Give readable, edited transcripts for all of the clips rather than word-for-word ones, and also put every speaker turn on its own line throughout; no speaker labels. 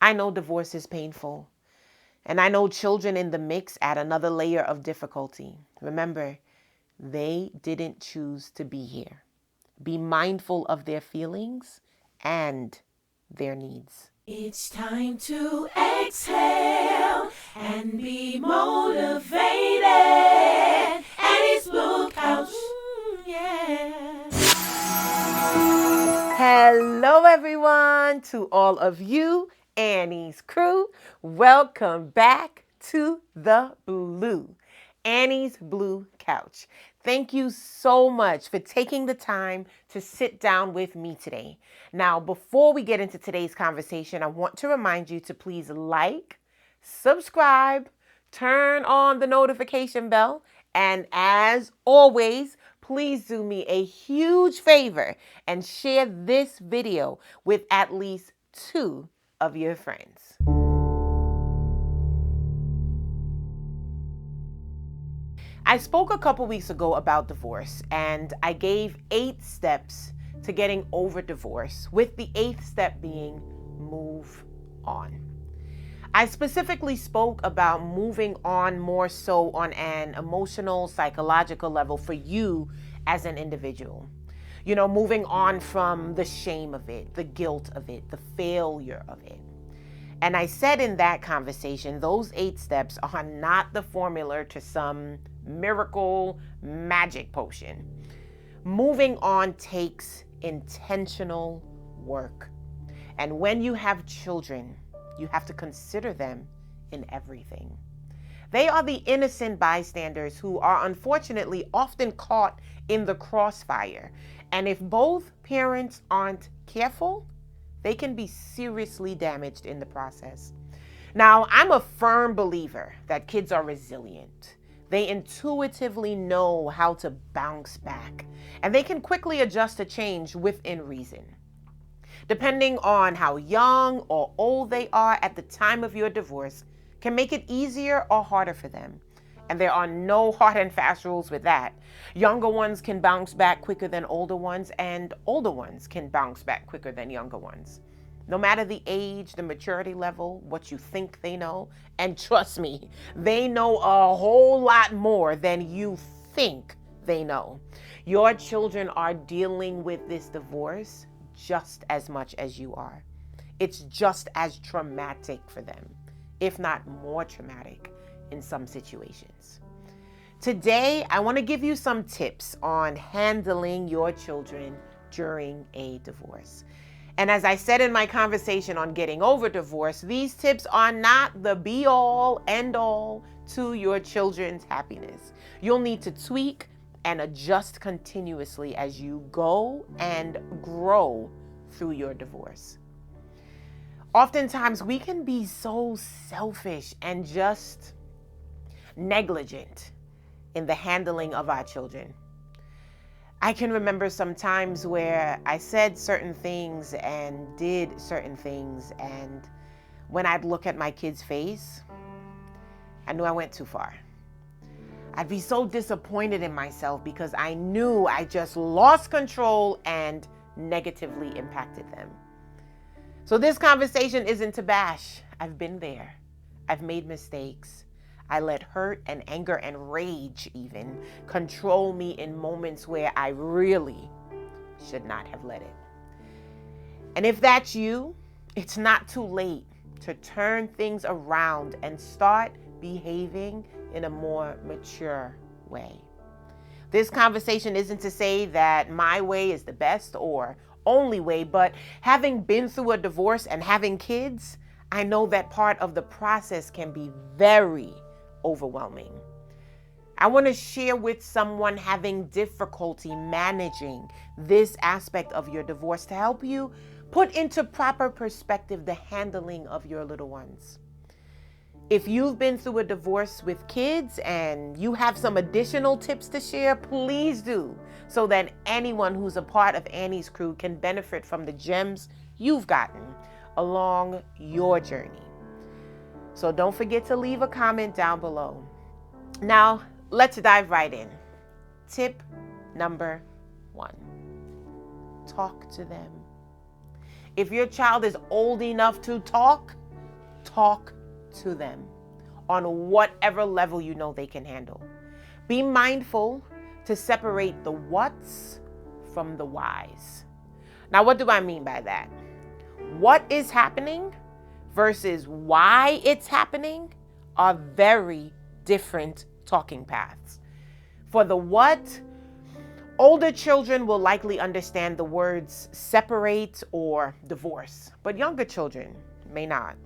I know divorce is painful, and I know children in the mix add another layer of difficulty. Remember, they didn't choose to be here. Be mindful of their feelings and their needs.
It's time to exhale and be motivated. Annie's Blue Couch. Yeah.
Hello, everyone, to all of you, Annie's crew. Welcome back to the Blue, Annie's Blue Couch. Thank you so much for taking the time to sit down with me today. Now, before we get into today's conversation, I want to remind you to please like, subscribe, turn on the notification bell, and as always, please do me a huge favor and share this video with at least 2 of your friends. I spoke a couple weeks ago about divorce, and I gave 8 steps to getting over divorce, with the 8th step being move on. I specifically spoke about moving on more so on an emotional, psychological level for you as an individual. You know, moving on from the shame of it, the guilt of it, the failure of it. And I said in that conversation, those 8 steps are not the formula to some miracle magic potion. Moving on takes intentional work. And when you have children, you have to consider them in everything. They are the innocent bystanders who are unfortunately often caught in the crossfire. And if both parents aren't careful, they can be seriously damaged in the process. Now, I'm a firm believer that kids are resilient. They intuitively know how to bounce back, and they can quickly adjust to change within reason. Depending on how young or old they are at the time of your divorce can make it easier or harder for them. And there are no hard and fast rules with that. Younger ones can bounce back quicker than older ones, and older ones can bounce back quicker than younger ones. No matter the age, the maturity level, what you think they know, and trust me, they know a whole lot more than you think they know. Your children are dealing with this divorce just as much as you are. It's just as traumatic for them, if not more traumatic in some situations. Today, I want to give you some tips on handling your children during a divorce. And as I said in my conversation on getting over divorce, these tips are not the be-all, end-all to your children's happiness. You'll need to tweak and adjust continuously as you go and grow through your divorce. Oftentimes, we can be so selfish and just negligent in the handling of our children. I can remember some times where I said certain things and did certain things, and when I'd look at my kid's face, I knew I went too far. I'd be so disappointed in myself because I knew I just lost control and negatively impacted them. So this conversation isn't to bash. I've been there. I've made mistakes. I let hurt and anger and rage even control me in moments where I really should not have let it. And if that's you, it's not too late to turn things around and start behaving in a more mature way. This conversation isn't to say that my way is the best or only way, but having been through a divorce and having kids, I know that part of the process can be very overwhelming. I want to share with someone having difficulty managing this aspect of your divorce to help you put into proper perspective the handling of your little ones. If you've been through a divorce with kids and you have some additional tips to share, please do, so that anyone who's a part of Annie's crew can benefit from the gems you've gotten along your journey. So don't forget to leave a comment down below. Now, let's dive right in. Tip number 1. Talk to them. If your child is old enough to talk, Talk to them on whatever level you know they can handle. Be mindful to separate the whats from the whys. Now, what do I mean by that? What is happening versus why it's happening are very different talking paths. For the what, older children will likely understand the words separate or divorce, but younger children may not.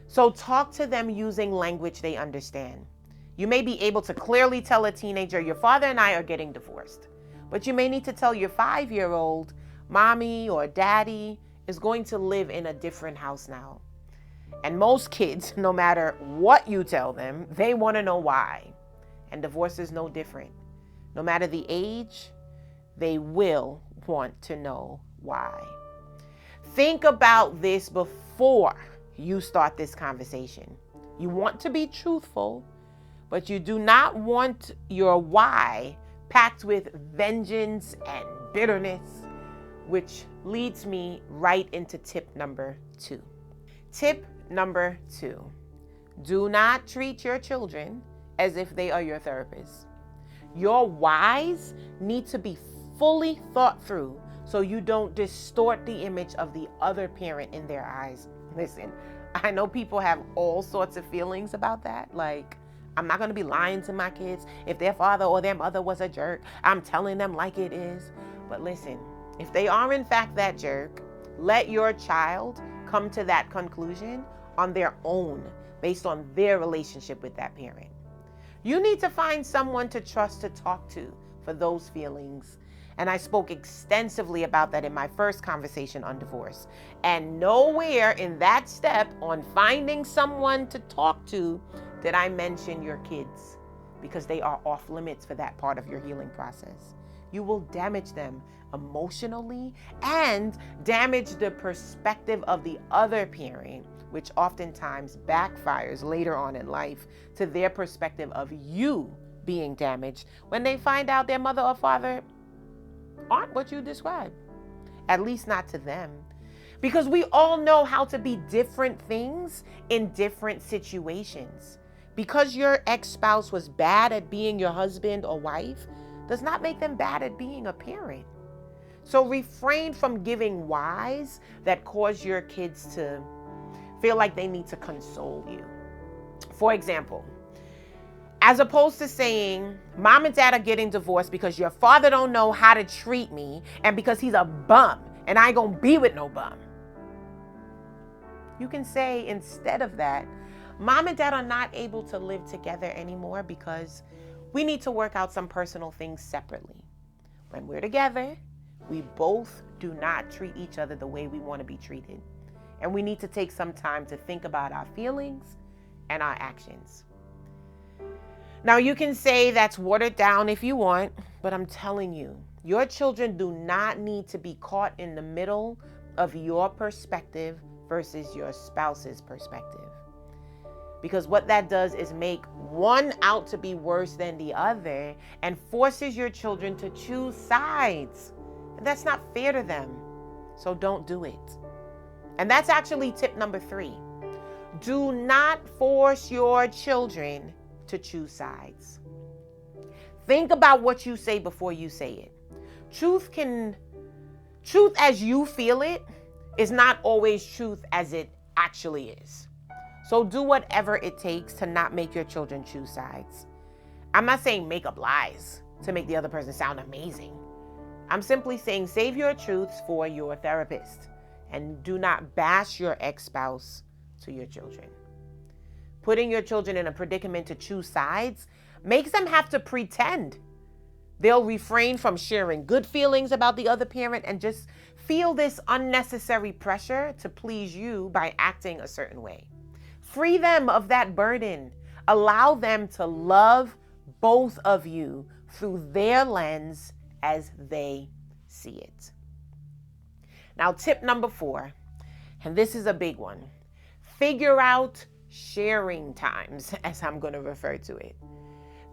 So talk to them using language they understand. You may be able to clearly tell a teenager, your father and I are getting divorced. But you may need to tell your 5-year-old, mommy or daddy is going to live in a different house now. And most kids, no matter what you tell them, they want to know why. And divorce is no different. No matter the age, they will want to know why. Think about this before you start this conversation. You want to be truthful, but you do not want your why packed with vengeance and bitterness, which leads me right into tip number 2. Tip number 2, do not treat your children as if they are your therapist. Your whys need to be fully thought through so you don't distort the image of the other parent in their eyes. Listen, I know people have all sorts of feelings about that. Like, I'm not going to be lying to my kids. If their father or their mother was a jerk, I'm telling them like it is. But listen, if they are in fact that jerk, let your child come to that conclusion on their own based on their relationship with that parent. You need to find someone to trust to talk to for those feelings. And I spoke extensively about that in my first conversation on divorce. And nowhere in that step on finding someone to talk to did I mention your kids, because they are off limits for that part of your healing process. You will damage them emotionally and damage the perspective of the other parent, which oftentimes backfires later on in life to their perspective of you being damaged when they find out their mother or father aren't what you described, at least not to them. Because we all know how to be different things in different situations. Because your ex-spouse was bad at being your husband or wife does not make them bad at being a parent. So refrain from giving whys that cause your kids to feel like they need to console you. For example, as opposed to saying, mom and dad are getting divorced because your father don't know how to treat me and because he's a bum and I ain't gonna be with no bum. You can say instead of that, mom and dad are not able to live together anymore because we need to work out some personal things separately. When we're together, we both do not treat each other the way we want to be treated. And we need to take some time to think about our feelings and our actions. Now, you can say that's watered down if you want, but I'm telling you, your children do not need to be caught in the middle of your perspective versus your spouse's perspective. Because what that does is make one out to be worse than the other and forces your children to choose sides. And that's not fair to them. So don't do it. And that's actually tip number 3. Do not force your children to choose sides. Think about what you say before you say it. Truth as you feel it is not always truth as it actually is. So do whatever it takes to not make your children choose sides. I'm not saying make up lies to make the other person sound amazing. I'm simply saying save your truths for your therapist and do not bash your ex-spouse to your children. Putting your children in a predicament to choose sides makes them have to pretend. They'll refrain from sharing good feelings about the other parent and just feel this unnecessary pressure to please you by acting a certain way. Free them of that burden. Allow them to love both of you through their lens as they see it. Now, tip number 4, and this is a big one. Figure out sharing times, as I'm going to refer to it.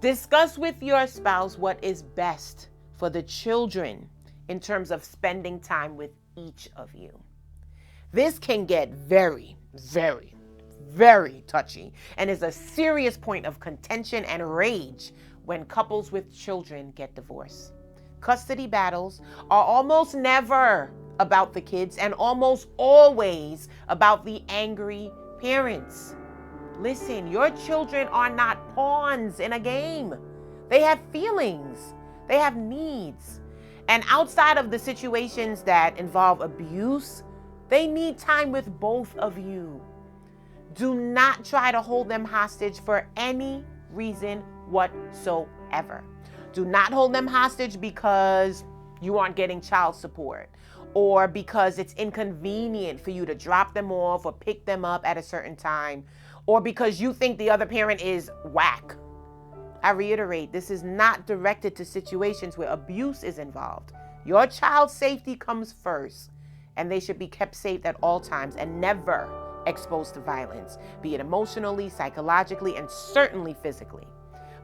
Discuss with your spouse what is best for the children in terms of spending time with each of you. This can get very, very, very touchy and is a serious point of contention and rage when couples with children get divorced. Custody battles are almost never about the kids and almost always about the angry parents. Listen, your children are not pawns in a game. They have feelings, they have needs. And outside of the situations that involve abuse, they need time with both of you. Do not try to hold them hostage for any reason whatsoever. Do not hold them hostage because you aren't getting child support or because it's inconvenient for you to drop them off or pick them up at a certain time or because you think the other parent is whack. I reiterate, this is not directed to situations where abuse is involved. Your child's safety comes first, and they should be kept safe at all times and never exposed to violence, be it emotionally, psychologically, and certainly physically.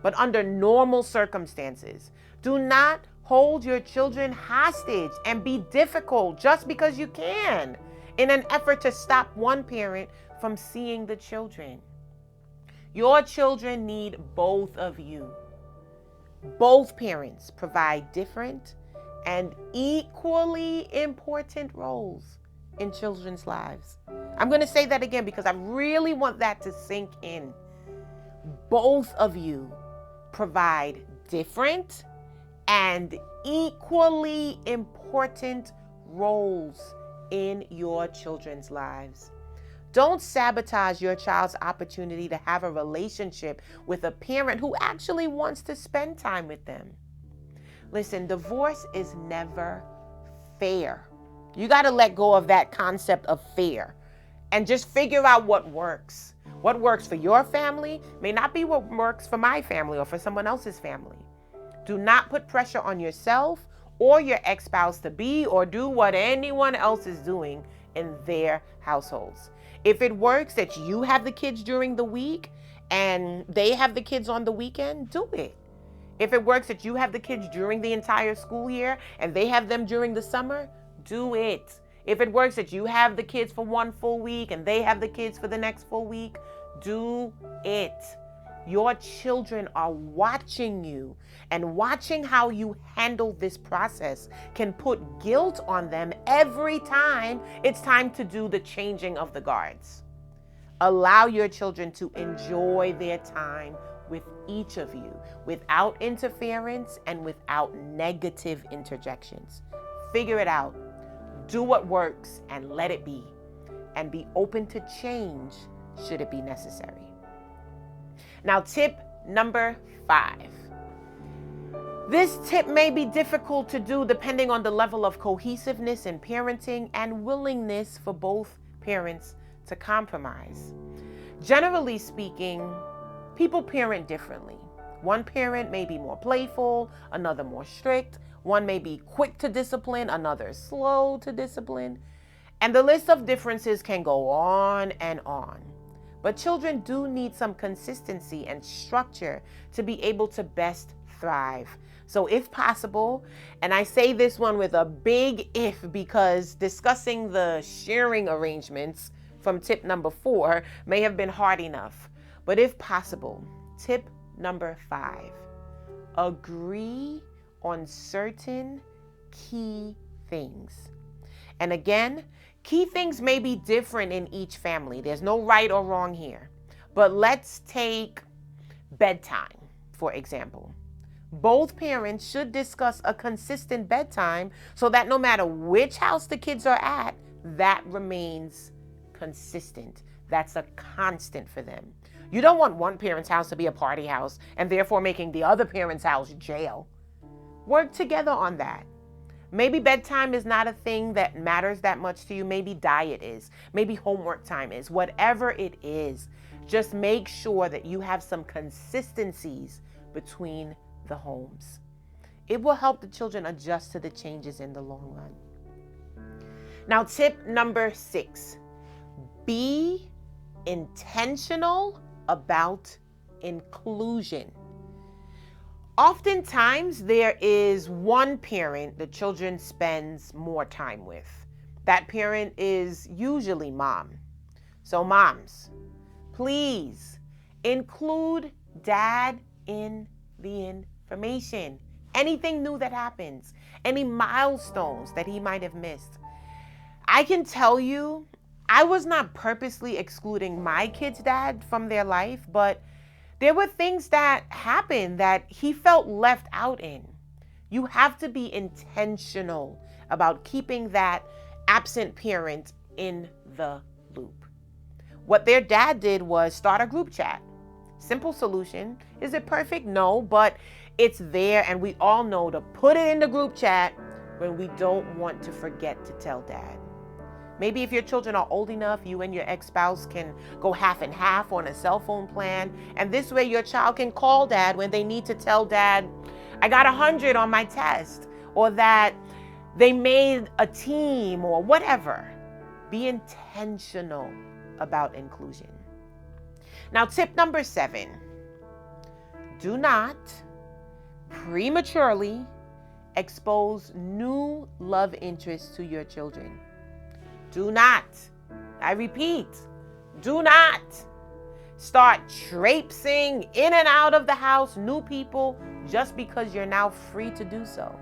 But under normal circumstances, do not hold your children hostage and be difficult just because you can in an effort to stop one parent from seeing the children. Your children need both of you. Both parents provide different and equally important roles in children's lives. I'm going to say that again because I really want that to sink in. Both of you provide different and equally important roles in your children's lives. Don't sabotage your child's opportunity to have a relationship with a parent who actually wants to spend time with them. Listen, divorce is never fair. You got to let go of that concept of fair and just figure out what works. What works for your family may not be what works for my family or for someone else's family. Do not put pressure on yourself or your ex-spouse to be or do what anyone else is doing in their households. If it works that you have the kids during the week and they have the kids on the weekend, do it. If it works that you have the kids during the entire school year and they have them during the summer, do it. If it works that you have the kids for one full week and they have the kids for the next full week, do it. Your children are watching you, and watching how you handle this process can put guilt on them every time it's time to do the changing of the guards. Allow your children to enjoy their time with each of you without interference and without negative interjections. Figure it out. Do what works and let it be. And be open to change should it be necessary. Now, tip number 5. This tip may be difficult to do depending on the level of cohesiveness in parenting and willingness for both parents to compromise. Generally speaking, people parent differently. One parent may be more playful, another more strict. One may be quick to discipline, another slow to discipline. And the list of differences can go on and on. But children do need some consistency and structure to be able to best thrive. So if possible, and I say this one with a big if because discussing the sharing arrangements from tip number 4 may have been hard enough. But if possible, tip number 5, agree on certain key things. And again, key things may be different in each family. There's no right or wrong here. But let's take bedtime, for example. Both parents should discuss a consistent bedtime so that no matter which house the kids are at, that remains consistent. That's a constant for them. You don't want one parent's house to be a party house and therefore making the other parent's house jail. Work together on that. Maybe bedtime is not a thing that matters that much to you. Maybe diet is. Maybe homework time is. Whatever it is, just make sure that you have some consistencies between the homes. It will help the children adjust to the changes in the long run. Now, tip number 6, be intentional about inclusion. Oftentimes, there is one parent the children spends more time with. That parent is usually mom. So moms, Please include dad in the information. Anything new that happens, any milestones that he might have missed. I can tell you, I was not purposely excluding my kid's dad from their life, but there were things that happened that he felt left out in. You have to be intentional about keeping that absent parent in the loop. What their dad did was start a group chat. Simple solution. Is it perfect? No, but it's there, and we all know to put it in the group chat when we don't want to forget to tell dad. Maybe if your children are old enough, you and your ex-spouse can go half and half on a cell phone plan. And this way your child can call dad when they need to tell dad, I got 100 on my test, or that they made a team, or whatever. Be intentional about inclusion. Now, tip number 7, do not prematurely expose new love interests to your children. Do not, I repeat, do not start traipsing in and out of the house, new people, just because you're now free to do so.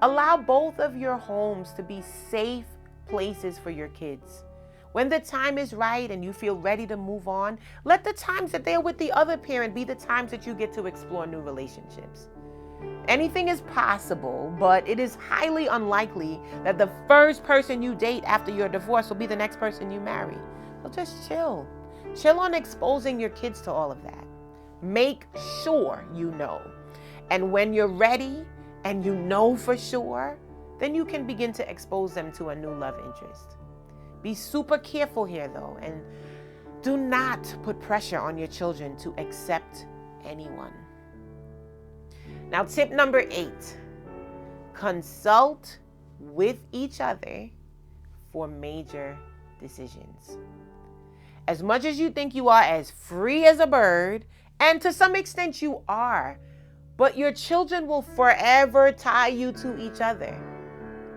Allow both of your homes to be safe places for your kids. When the time is right and you feel ready to move on, let the times that they're with the other parent be the times that you get to explore new relationships. Anything is possible, but it is highly unlikely that the first person you date after your divorce will be the next person you marry. So just chill. Chill on exposing your kids to all of that. Make sure you know. And when you're ready and you know for sure, then you can begin to expose them to a new love interest. Be super careful here though, and do not put pressure on your children to accept anyone. Now, tip number 8, consult with each other for major decisions. As much as you think you are as free as a bird, and to some extent you are, but your children will forever tie you to each other.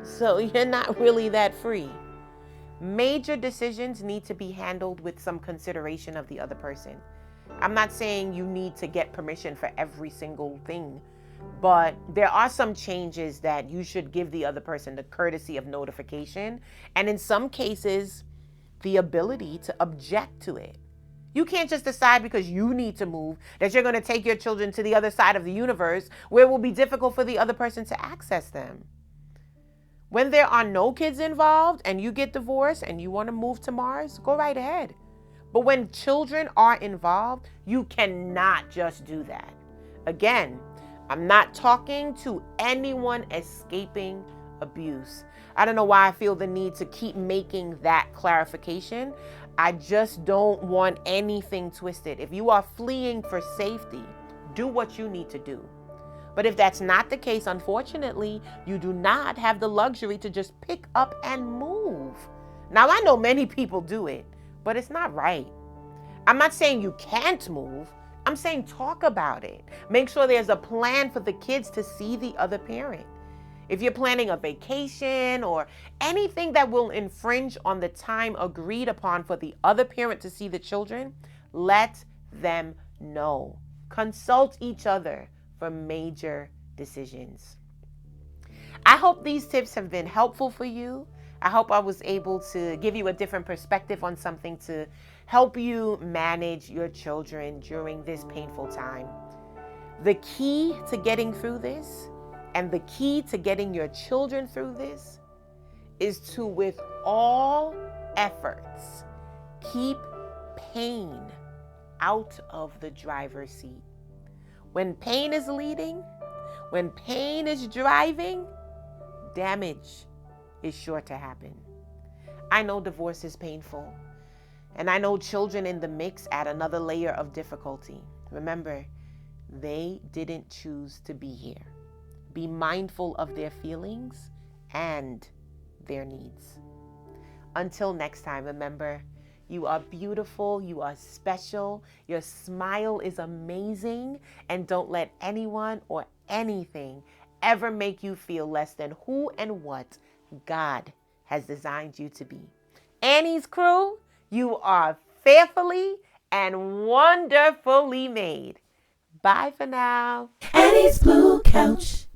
So you're not really that free. Major decisions need to be handled with some consideration of the other person. I'm not saying you need to get permission for every single thing, but there are some changes that you should give the other person the courtesy of notification, and in some cases, the ability to object to it. You can't just decide because you need to move that you're going to take your children to the other side of the universe where it will be difficult for the other person to access them. When there are no kids involved and you get divorced and you want to move to Mars, go right ahead. But when children are involved, you cannot just do that. Again, I'm not talking to anyone escaping abuse. I don't know why I feel the need to keep making that clarification. I just don't want anything twisted. If you are fleeing for safety, do what you need to do. But if that's not the case, unfortunately, you do not have the luxury to just pick up and move. Now, I know many people do it, but it's not right. I'm not saying you can't move. I'm saying talk about it. Make sure there's a plan for the kids to see the other parent. If you're planning a vacation or anything that will infringe on the time agreed upon for the other parent to see the children, let them know. Consult each other for major decisions. I hope these tips have been helpful for you. I hope I was able to give you a different perspective on something to help you manage your children during this painful time. The key to getting through this and the key to getting your children through this is to, with all efforts, keep pain out of the driver's seat. When pain is leading, when pain is driving, damage is sure to happen. I know divorce is painful, and I know children in the mix add another layer of difficulty. Remember, they didn't choose to be here. Be mindful of their feelings and their needs. Until next time, remember, you are beautiful, you are special, your smile is amazing, and don't let anyone or anything ever make you feel less than who and what God has designed you to be. Annie's crew, you are fearfully and wonderfully made. Bye for now.
Annie's Blue Couch.